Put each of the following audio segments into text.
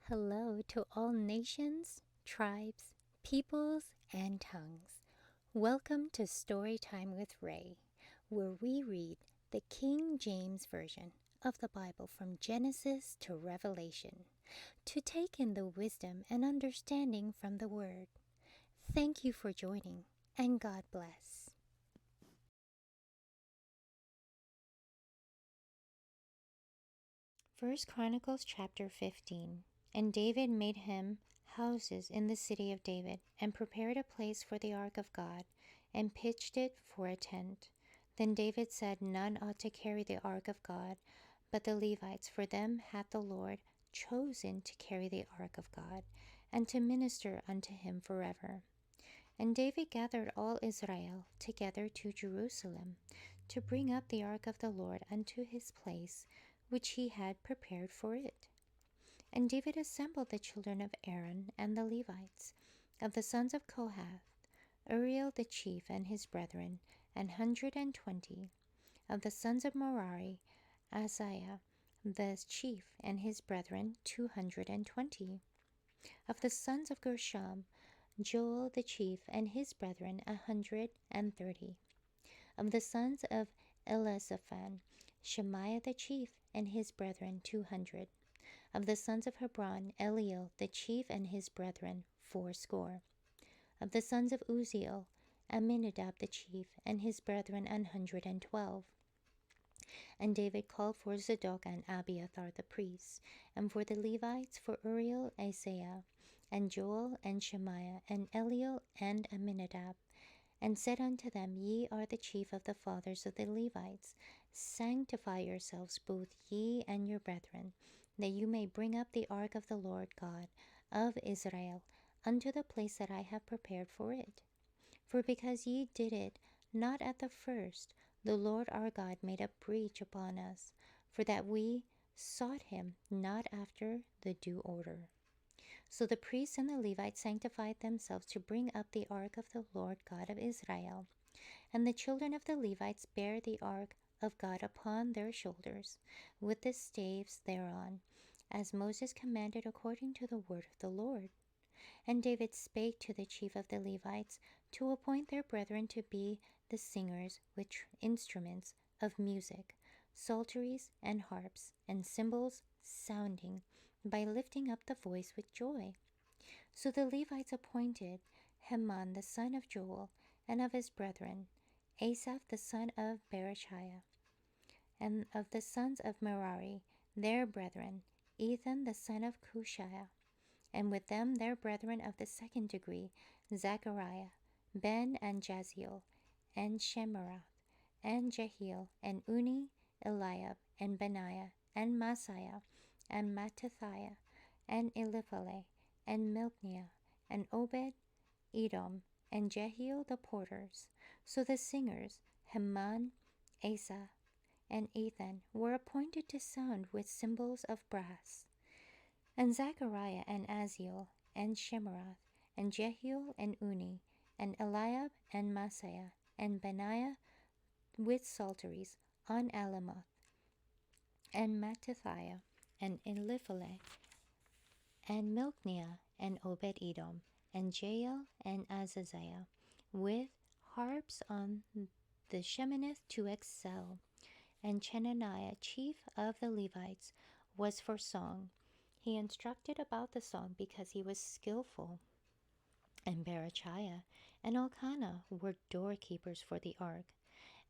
Hello to all nations, tribes, peoples, and tongues. Welcome to Storytime with Ray, where we read the King James Version of the Bible from Genesis to Revelation to take in the wisdom and understanding from the Word. Thank you for joining, and God bless. First Chronicles chapter 15. And David made him houses in the city of David, and prepared a place for the ark of God, and pitched it for a tent. Then David said, None ought to carry the ark of God, but the Levites, for them hath the Lord chosen to carry the ark of God, and to minister unto him forever. And David gathered all Israel together to Jerusalem, to bring up the ark of the Lord unto his place, which he had prepared for it. And David assembled the children of Aaron and the Levites, of the sons of Kohath, Uriel the chief and his brethren, 120. Of the sons of Merari, Asaiah the chief and his brethren, 220. Of the sons of Gershom, Joel the chief and his brethren, 130. Of the sons of Elizaphan, Shemaiah the chief and his brethren, 200. Of the sons of Hebron, Eliel the chief and his brethren, 80. Of the sons of Uzziel, Amminadab the chief and his brethren, 112. And David called for Zadok and Abiathar the priests, and for the Levites, for Uriel, Asaiah, and Joel, and Shemaiah, and Eliel, and Amminadab, and said unto them, Ye are the chief of the fathers of the Levites. Sanctify yourselves, both ye and your brethren, that you may bring up the ark of the Lord God of Israel unto the place that I have prepared for it. For because ye did it not at the first, the Lord our God made a breach upon us, for that we sought him not after the due order. So the priests and the Levites sanctified themselves to bring up the ark of the Lord God of Israel. And the children of the Levites bare the ark of God upon their shoulders, with the staves thereon, as Moses commanded according to the word of the Lord. And David spake to the chief of the Levites to appoint their brethren to be the singers with instruments of music, psalteries and harps, and cymbals sounding, by lifting up the voice with joy. So the Levites appointed Heman the son of Joel, and of his brethren, Asaph the son of Berechiah, and of the sons of Merari, their brethren, Ethan the son of Cushiah, and with them their brethren of the second degree, Zechariah, Ben and Jaziel, and Shemarath, and Jehiel, and Uni, Eliab, and Benaiah, and Masiah, and Mattathiah, and Eliphalet, and Milkniah, and Obed-Edom, and Jehiel the porters. So the singers, Heman, Asaph, and Ethan, were appointed to sound with cymbals of brass. And Zechariah, and Aziel, and Shemarath, and Jehiel, and Uni, and Eliab, and Masiah, and Benaiah, with psalteries on Alamoth, and Mattathiah, and Eliphalet, and Milkniah, and Obed-Edom, and Jael, and Azaziah, with harps on the Sheminith to excel. And Chenaniah, chief of the Levites, was for song. He instructed about the song because he was skillful. And Berechiah and Elkanah were doorkeepers for the ark.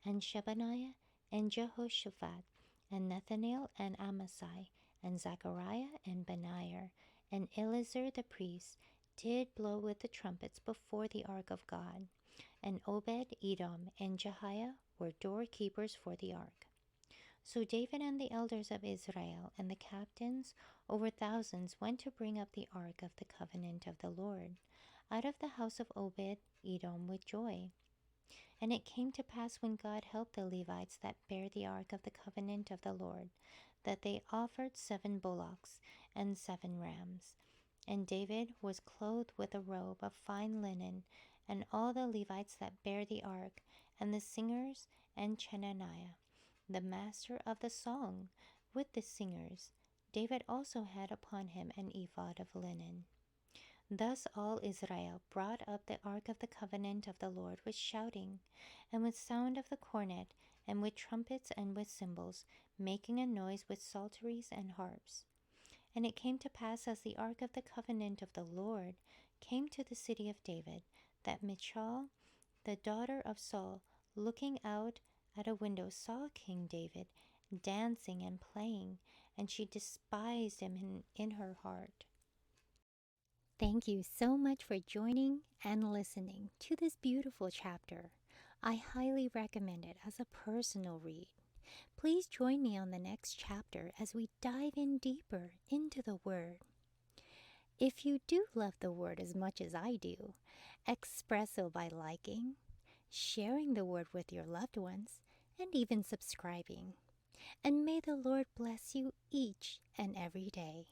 And Shebaniah and Jehoshaphat, and Nathanael and Amasai, and Zechariah and Benaiah, and Eleazar the priest, did blow with the trumpets before the ark of God. And Obed-Edom and Jehiah were doorkeepers for the ark. So David and the elders of Israel and the captains over thousands went to bring up the ark of the covenant of the Lord out of the house of Obed-Edom with joy. And it came to pass, when God helped the Levites that bare the ark of the covenant of the Lord, that they offered 7 bullocks and 7 rams. And David was clothed with a robe of fine linen, and all the Levites that bare the ark, and the singers, and Chenaniah, the master of the song, with the singers, David also had upon him an ephod of linen. Thus all Israel brought up the ark of the covenant of the Lord with shouting, and with sound of the cornet, and with trumpets and with cymbals, making a noise with psalteries and harps. And it came to pass, as the ark of the covenant of the Lord came to the city of David, that Michal, the daughter of Saul, looking out at a window, saw King David dancing and playing, and she despised him in her heart. Thank you so much for joining and listening to this beautiful chapter. I highly recommend it as a personal read. Please join me on the next chapter as we dive in deeper into the Word. If you do love the Word as much as I do, express so by liking, sharing the Word with your loved ones, and even subscribing. And may the Lord bless you each and every day.